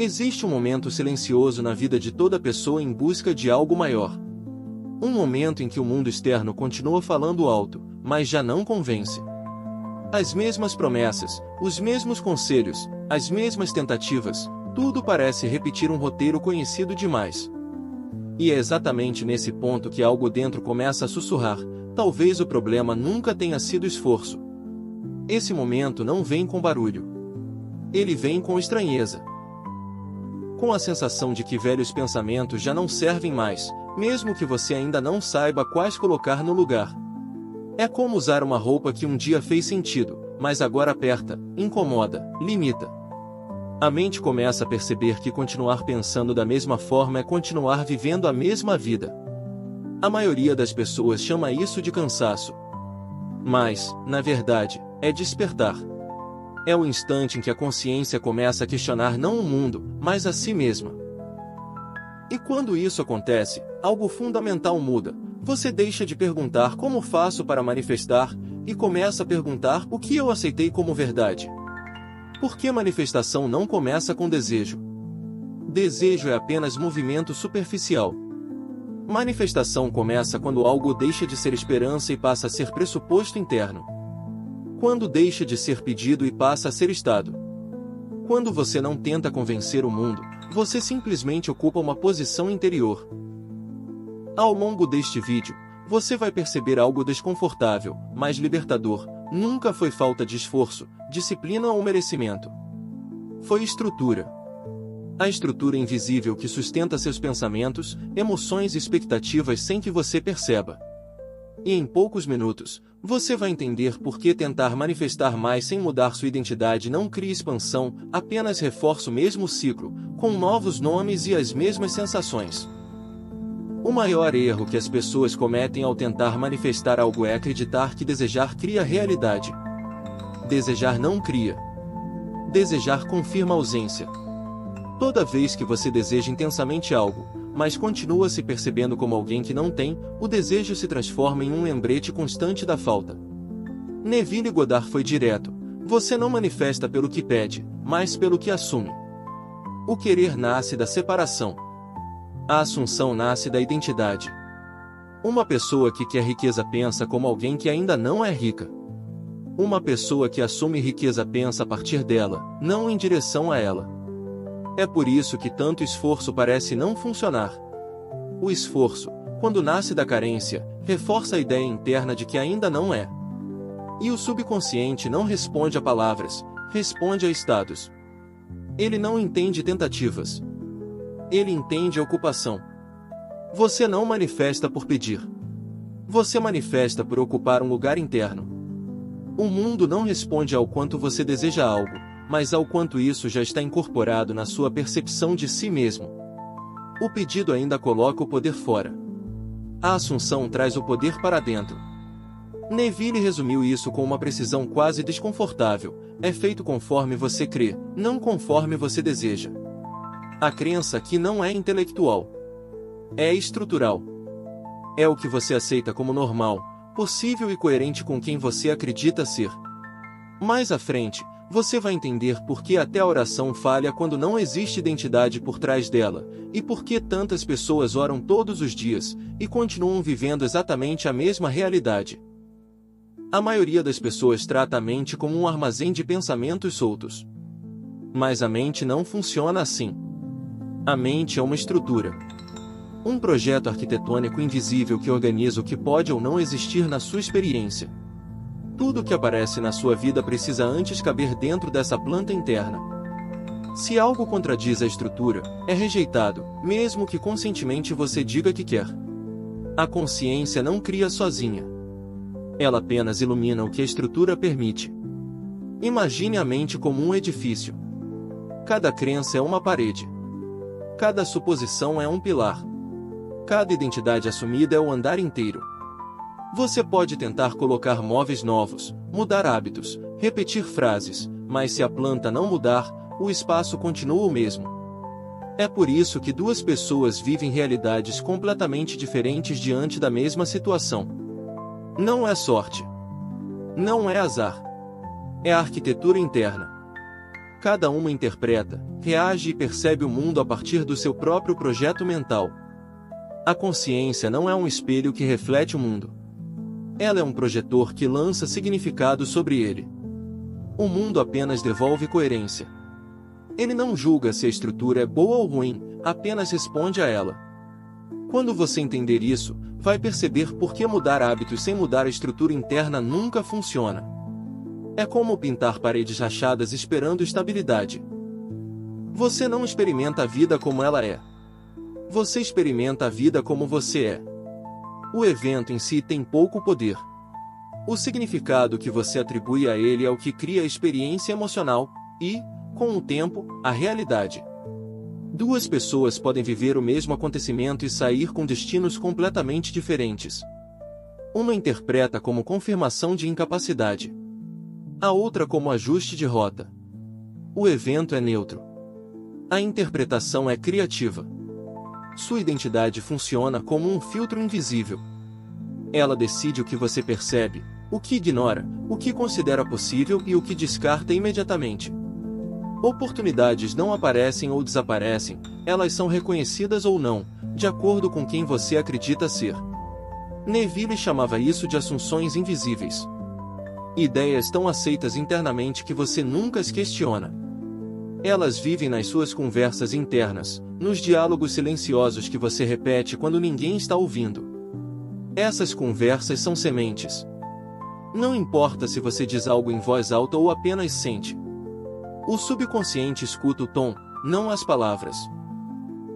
Existe um momento silencioso na vida de toda pessoa em busca de algo maior. Um momento em que o mundo externo continua falando alto, mas já não convence. As mesmas promessas, os mesmos conselhos, as mesmas tentativas, tudo parece repetir um roteiro conhecido demais. E é exatamente nesse ponto que algo dentro começa a sussurrar: talvez o problema nunca tenha sido esforço. Esse momento não vem com barulho. Ele vem com estranheza. Com a sensação de que velhos pensamentos já não servem mais, mesmo que você ainda não saiba quais colocar no lugar. É como usar uma roupa que um dia fez sentido, mas agora aperta, incomoda, limita. A mente começa a perceber que continuar pensando da mesma forma é continuar vivendo a mesma vida. A maioria das pessoas chama isso de cansaço. Mas, na verdade, é despertar. É o instante em que a consciência começa a questionar não o mundo, mas a si mesma. E quando isso acontece, algo fundamental muda. Você deixa de perguntar como faço para manifestar, e começa a perguntar o que eu aceitei como verdade. Por que manifestação não começa com desejo? Desejo é apenas movimento superficial. Manifestação começa quando algo deixa de ser esperança e passa a ser pressuposto interno. Quando deixa de ser pedido e passa a ser estado. Quando você não tenta convencer o mundo, você simplesmente ocupa uma posição interior. Ao longo deste vídeo, você vai perceber algo desconfortável, mas libertador. Nunca foi falta de esforço, disciplina ou merecimento. Foi estrutura. A estrutura invisível que sustenta seus pensamentos, emoções e expectativas sem que você perceba. E em poucos minutos, você vai entender por que tentar manifestar mais sem mudar sua identidade não cria expansão, apenas reforça o mesmo ciclo, com novos nomes e as mesmas sensações. O maior erro que as pessoas cometem ao tentar manifestar algo é acreditar que desejar cria realidade. Desejar não cria. Desejar confirma a ausência. Toda vez que você deseja intensamente algo, mas continua se percebendo como alguém que não tem, o desejo se transforma em um lembrete constante da falta. Neville Goddard foi direto: você não manifesta pelo que pede, mas pelo que assume. O querer nasce da separação. A assunção nasce da identidade. Uma pessoa que quer riqueza pensa como alguém que ainda não é rica. Uma pessoa que assume riqueza pensa a partir dela, não em direção a ela. É por isso que tanto esforço parece não funcionar. O esforço, quando nasce da carência, reforça a ideia interna de que ainda não é. E o subconsciente não responde a palavras, responde a estados. Ele não entende tentativas. Ele entende a ocupação. Você não manifesta por pedir. Você manifesta por ocupar um lugar interno. O mundo não responde ao quanto você deseja algo, mas ao quanto isso já está incorporado na sua percepção de si mesmo. O pedido ainda coloca o poder fora. A assunção traz o poder para dentro. Neville resumiu isso com uma precisão quase desconfortável: é feito conforme você crê, não conforme você deseja. A crença aqui não é intelectual. É estrutural. É o que você aceita como normal, possível e coerente com quem você acredita ser. Mais à frente, você vai entender por que até a oração falha quando não existe identidade por trás dela, e por que tantas pessoas oram todos os dias, e continuam vivendo exatamente a mesma realidade. A maioria das pessoas trata a mente como um armazém de pensamentos soltos. Mas a mente não funciona assim. A mente é uma estrutura. Um projeto arquitetônico invisível que organiza o que pode ou não existir na sua experiência. Tudo que aparece na sua vida precisa antes caber dentro dessa planta interna. Se algo contradiz a estrutura, é rejeitado, mesmo que conscientemente você diga que quer. A consciência não cria sozinha. Ela apenas ilumina o que a estrutura permite. Imagine a mente como um edifício. Cada crença é uma parede. Cada suposição é um pilar. Cada identidade assumida é o andar inteiro. Você pode tentar colocar móveis novos, mudar hábitos, repetir frases, mas se a planta não mudar, o espaço continua o mesmo. É por isso que duas pessoas vivem realidades completamente diferentes diante da mesma situação. Não é sorte. Não é azar. É a arquitetura interna. Cada uma interpreta, reage e percebe o mundo a partir do seu próprio projeto mental. A consciência não é um espelho que reflete o mundo. Ela é um projetor que lança significado sobre ele. O mundo apenas devolve coerência. Ele não julga se a estrutura é boa ou ruim, apenas responde a ela. Quando você entender isso, vai perceber por que mudar hábitos sem mudar a estrutura interna nunca funciona. É como pintar paredes rachadas esperando estabilidade. Você não experimenta a vida como ela é. Você experimenta a vida como você é. O evento em si tem pouco poder. O significado que você atribui a ele é o que cria a experiência emocional e, com o tempo, a realidade. Duas pessoas podem viver o mesmo acontecimento e sair com destinos completamente diferentes. Uma interpreta como confirmação de incapacidade. A outra como ajuste de rota. O evento é neutro. A interpretação é criativa. Sua identidade funciona como um filtro invisível. Ela decide o que você percebe, o que ignora, o que considera possível e o que descarta imediatamente. Oportunidades não aparecem ou desaparecem, elas são reconhecidas ou não, de acordo com quem você acredita ser. Neville chamava isso de assunções invisíveis. Ideias tão aceitas internamente que você nunca as questiona. Elas vivem nas suas conversas internas, nos diálogos silenciosos que você repete quando ninguém está ouvindo. Essas conversas são sementes. Não importa se você diz algo em voz alta ou apenas sente. O subconsciente escuta o tom, não as palavras.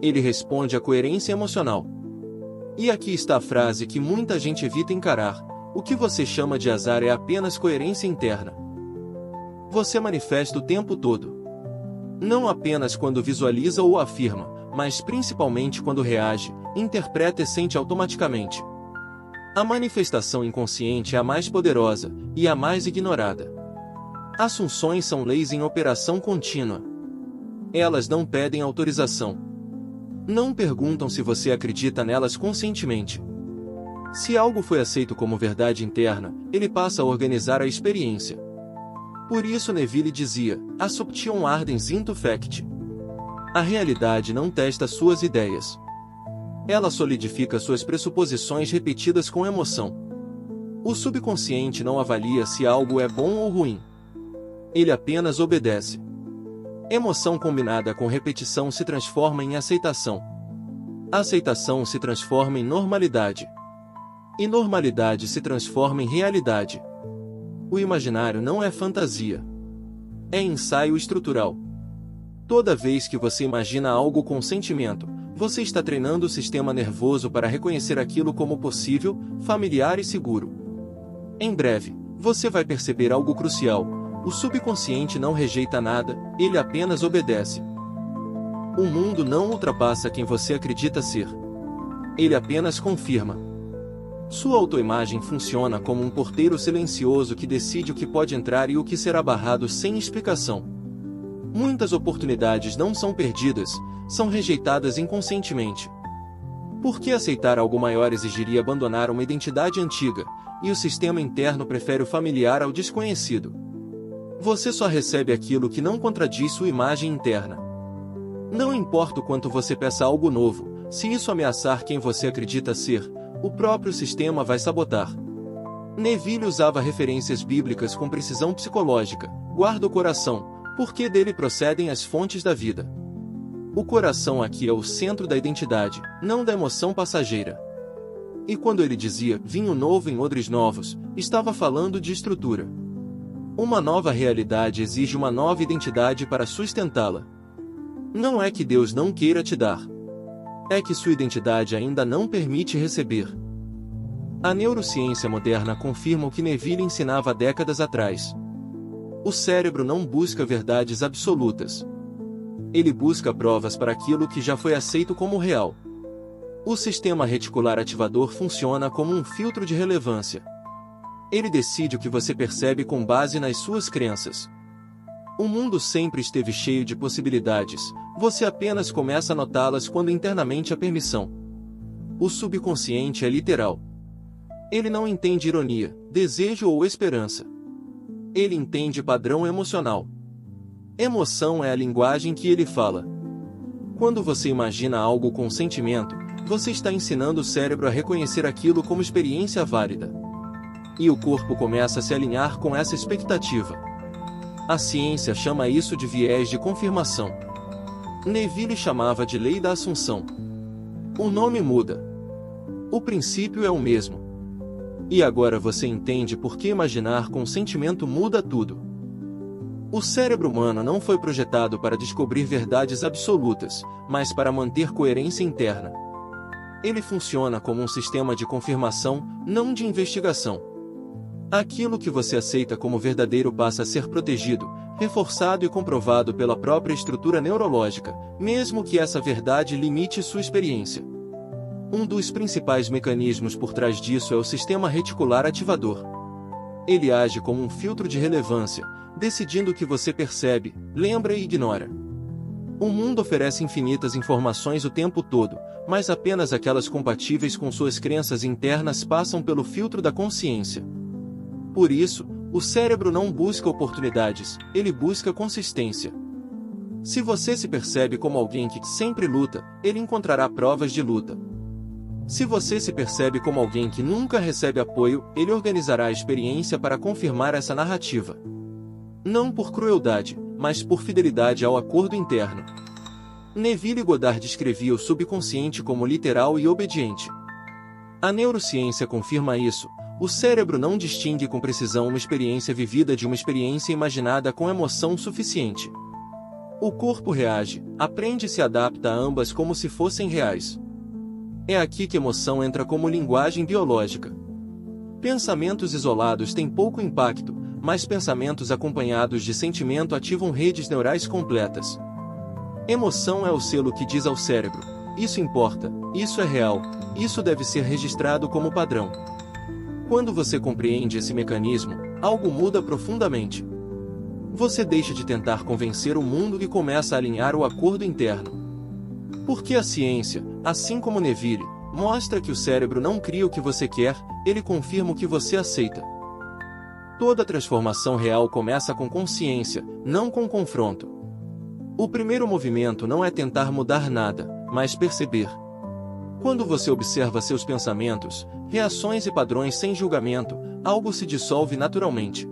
Ele responde à coerência emocional. E aqui está a frase que muita gente evita encarar: o que você chama de azar é apenas coerência interna. Você manifesta o tempo todo. Não apenas quando visualiza ou afirma, mas principalmente quando reage, interpreta e sente automaticamente. A manifestação inconsciente é a mais poderosa e a mais ignorada. Assunções são leis em operação contínua. Elas não pedem autorização. Não perguntam se você acredita nelas conscientemente. Se algo foi aceito como verdade interna, ele passa a organizar a experiência. Por isso Neville dizia, Assumption ardens into fact. A realidade não testa suas ideias. Ela solidifica suas pressuposições repetidas com emoção. O subconsciente não avalia se algo é bom ou ruim. Ele apenas obedece. Emoção combinada com repetição se transforma em aceitação. A aceitação se transforma em normalidade. E normalidade se transforma em realidade. O imaginário não é fantasia. É ensaio estrutural. Toda vez que você imagina algo com sentimento, você está treinando o sistema nervoso para reconhecer aquilo como possível, familiar e seguro. Em breve, você vai perceber algo crucial: o subconsciente não rejeita nada, ele apenas obedece. O mundo não ultrapassa quem você acredita ser. Ele apenas confirma. Sua autoimagem funciona como um porteiro silencioso que decide o que pode entrar e o que será barrado sem explicação. Muitas oportunidades não são perdidas, são rejeitadas inconscientemente. Por que aceitar algo maior exigiria abandonar uma identidade antiga, e o sistema interno prefere o familiar ao desconhecido? Você só recebe aquilo que não contradiz sua imagem interna. Não importa o quanto você peça algo novo, se isso ameaçar quem você acredita ser, o próprio sistema vai sabotar. Neville usava referências bíblicas com precisão psicológica. Guarda o coração, porque dele procedem as fontes da vida. O coração aqui é o centro da identidade, não da emoção passageira. E quando ele dizia vinho novo em odres novos, estava falando de estrutura. Uma nova realidade exige uma nova identidade para sustentá-la. Não é que Deus não queira te dar. É que sua identidade ainda não permite receber. A neurociência moderna confirma o que Neville ensinava há décadas atrás. O cérebro não busca verdades absolutas. Ele busca provas para aquilo que já foi aceito como real. O sistema reticular ativador funciona como um filtro de relevância. Ele decide o que você percebe com base nas suas crenças. O mundo sempre esteve cheio de possibilidades, você apenas começa a notá-las quando internamente há permissão. O subconsciente é literal. Ele não entende ironia, desejo ou esperança. Ele entende padrão emocional. Emoção é a linguagem que ele fala. Quando você imagina algo com sentimento, você está ensinando o cérebro a reconhecer aquilo como experiência válida. E o corpo começa a se alinhar com essa expectativa. A ciência chama isso de viés de confirmação. Neville chamava de lei da assunção. O nome muda. O princípio é o mesmo. E agora você entende por que imaginar com sentimento muda tudo. O cérebro humano não foi projetado para descobrir verdades absolutas, mas para manter coerência interna. Ele funciona como um sistema de confirmação, não de investigação. Aquilo que você aceita como verdadeiro passa a ser protegido, reforçado e comprovado pela própria estrutura neurológica, mesmo que essa verdade limite sua experiência. Um dos principais mecanismos por trás disso é o sistema reticular ativador. Ele age como um filtro de relevância, decidindo o que você percebe, lembra e ignora. O mundo oferece infinitas informações o tempo todo, mas apenas aquelas compatíveis com suas crenças internas passam pelo filtro da consciência. Por isso, o cérebro não busca oportunidades, ele busca consistência. Se você se percebe como alguém que sempre luta, ele encontrará provas de luta. Se você se percebe como alguém que nunca recebe apoio, ele organizará a experiência para confirmar essa narrativa. Não por crueldade, mas por fidelidade ao acordo interno. Neville Goddard descrevia o subconsciente como literal e obediente. A neurociência confirma isso. O cérebro não distingue com precisão uma experiência vivida de uma experiência imaginada com emoção suficiente. O corpo reage, aprende e se adapta a ambas como se fossem reais. É aqui que emoção entra como linguagem biológica. Pensamentos isolados têm pouco impacto, mas pensamentos acompanhados de sentimento ativam redes neurais completas. Emoção é o selo que diz ao cérebro: isso importa, isso é real, isso deve ser registrado como padrão. Quando você compreende esse mecanismo, algo muda profundamente. Você deixa de tentar convencer o mundo e começa a alinhar o acordo interno. Porque a ciência, assim como Neville, mostra que o cérebro não cria o que você quer, ele confirma o que você aceita. Toda transformação real começa com consciência, não com confronto. O primeiro movimento não é tentar mudar nada, mas perceber. Quando você observa seus pensamentos, reações e padrões sem julgamento, algo se dissolve naturalmente.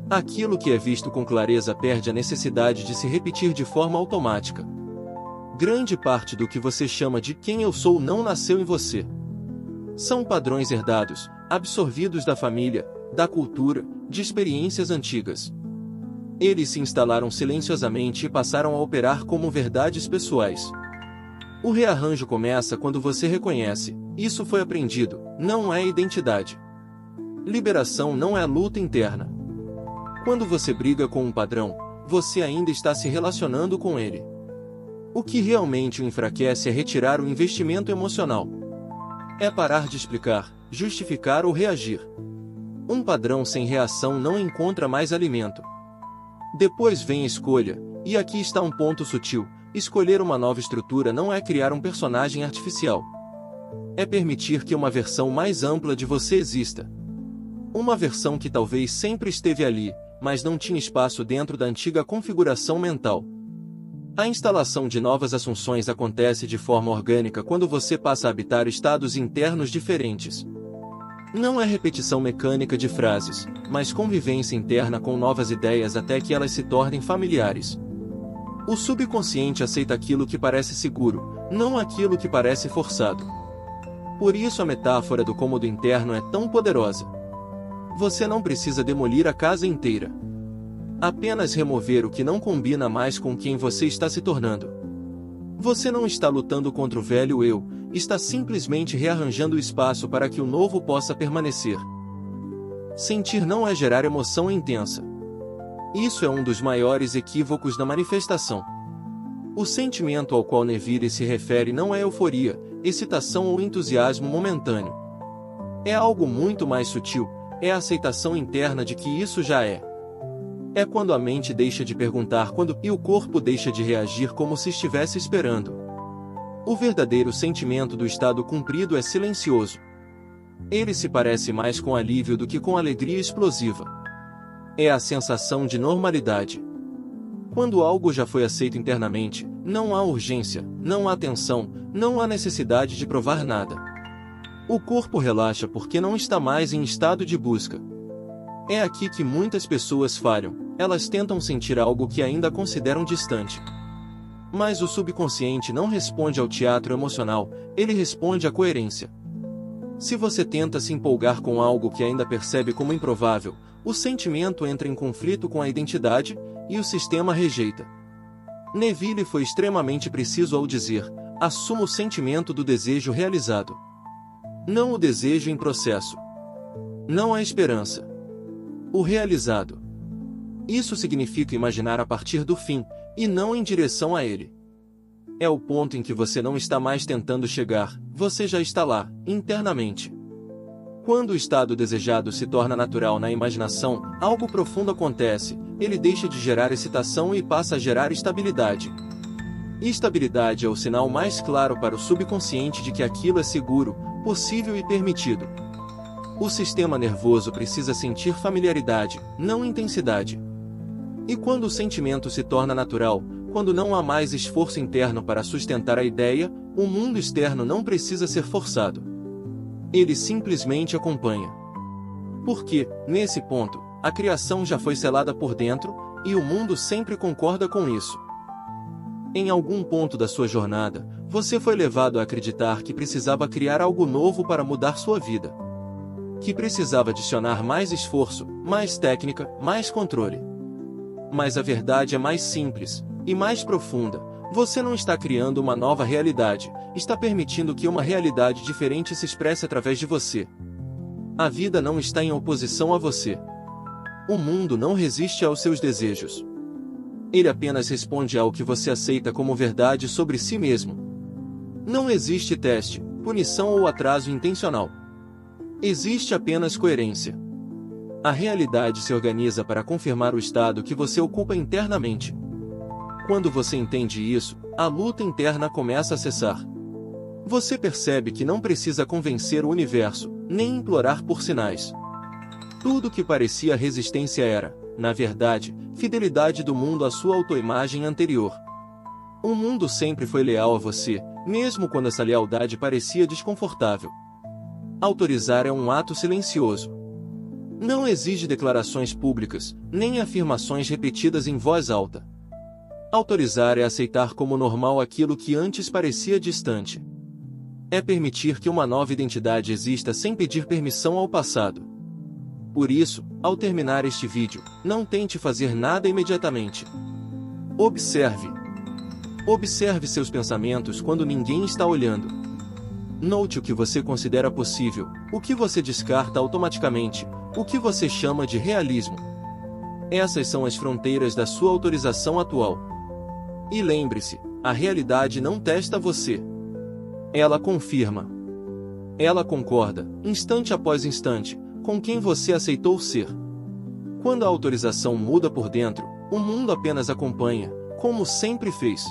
Aquilo que é visto com clareza perde a necessidade de se repetir de forma automática. Grande parte do que você chama de quem eu sou não nasceu em você. São padrões herdados, absorvidos da família, da cultura, de experiências antigas. Eles se instalaram silenciosamente e passaram a operar como verdades pessoais. O rearranjo começa quando você reconhece: isso foi aprendido, não é identidade. Liberação não é luta interna. Quando você briga com um padrão, você ainda está se relacionando com ele. O que realmente o enfraquece é retirar o investimento emocional. É parar de explicar, justificar ou reagir. Um padrão sem reação não encontra mais alimento. Depois vem a escolha, e aqui está um ponto sutil: escolher uma nova estrutura não é criar um personagem artificial. É permitir que uma versão mais ampla de você exista. Uma versão que talvez sempre esteve ali, mas não tinha espaço dentro da antiga configuração mental. A instalação de novas assunções acontece de forma orgânica quando você passa a habitar estados internos diferentes. Não é repetição mecânica de frases, mas convivência interna com novas ideias até que elas se tornem familiares. O subconsciente aceita aquilo que parece seguro, não aquilo que parece forçado. Por isso a metáfora do cômodo interno é tão poderosa. Você não precisa demolir a casa inteira. Apenas remover o que não combina mais com quem você está se tornando. Você não está lutando contra o velho eu, está simplesmente rearranjando o espaço para que o novo possa permanecer. Sentir não é gerar emoção intensa. Isso é um dos maiores equívocos da manifestação. O sentimento ao qual Neville se refere não é euforia, excitação ou entusiasmo momentâneo. É algo muito mais sutil, é a aceitação interna de que isso já é. É quando a mente deixa de perguntar quando e o corpo deixa de reagir como se estivesse esperando. O verdadeiro sentimento do estado cumprido é silencioso. Ele se parece mais com alívio do que com alegria explosiva. É a sensação de normalidade. Quando algo já foi aceito internamente, não há urgência, não há tensão, não há necessidade de provar nada. O corpo relaxa porque não está mais em estado de busca. É aqui que muitas pessoas falham, elas tentam sentir algo que ainda consideram distante. Mas o subconsciente não responde ao teatro emocional, ele responde à coerência. Se você tenta se empolgar com algo que ainda percebe como improvável, o sentimento entra em conflito com a identidade, e o sistema rejeita. Neville foi extremamente preciso ao dizer: assuma o sentimento do desejo realizado. Não o desejo em processo. Não a esperança. O realizado. Isso significa imaginar a partir do fim, e não em direção a ele. É o ponto em que você não está mais tentando chegar, você já está lá, internamente. Quando o estado desejado se torna natural na imaginação, algo profundo acontece, ele deixa de gerar excitação e passa a gerar estabilidade. Estabilidade é o sinal mais claro para o subconsciente de que aquilo é seguro, possível e permitido. O sistema nervoso precisa sentir familiaridade, não intensidade. E quando o sentimento se torna natural, quando não há mais esforço interno para sustentar a ideia, o mundo externo não precisa ser forçado. Ele simplesmente acompanha. Porque, nesse ponto, a criação já foi selada por dentro, e o mundo sempre concorda com isso. Em algum ponto da sua jornada, você foi levado a acreditar que precisava criar algo novo para mudar sua vida. Que precisava adicionar mais esforço, mais técnica, mais controle. Mas a verdade é mais simples e mais profunda. Você não está criando uma nova realidade, está permitindo que uma realidade diferente se expresse através de você. A vida não está em oposição a você. O mundo não resiste aos seus desejos. Ele apenas responde ao que você aceita como verdade sobre si mesmo. Não existe teste, punição ou atraso intencional. Existe apenas coerência. A realidade se organiza para confirmar o estado que você ocupa internamente. Quando você entende isso, a luta interna começa a cessar. Você percebe que não precisa convencer o universo, nem implorar por sinais. Tudo que parecia resistência era, na verdade, fidelidade do mundo à sua autoimagem anterior. O mundo sempre foi leal a você, mesmo quando essa lealdade parecia desconfortável. Autorizar é um ato silencioso. Não exige declarações públicas, nem afirmações repetidas em voz alta. Autorizar é aceitar como normal aquilo que antes parecia distante. É permitir que uma nova identidade exista sem pedir permissão ao passado. Por isso, ao terminar este vídeo, não tente fazer nada imediatamente. Observe. Observe seus pensamentos quando ninguém está olhando. Note o que você considera possível, o que você descarta automaticamente, o que você chama de realismo. Essas são as fronteiras da sua autorização atual. E lembre-se, a realidade não testa você. Ela confirma. Ela concorda, instante após instante, com quem você aceitou ser. Quando a autorização muda por dentro, o mundo apenas acompanha, como sempre fez.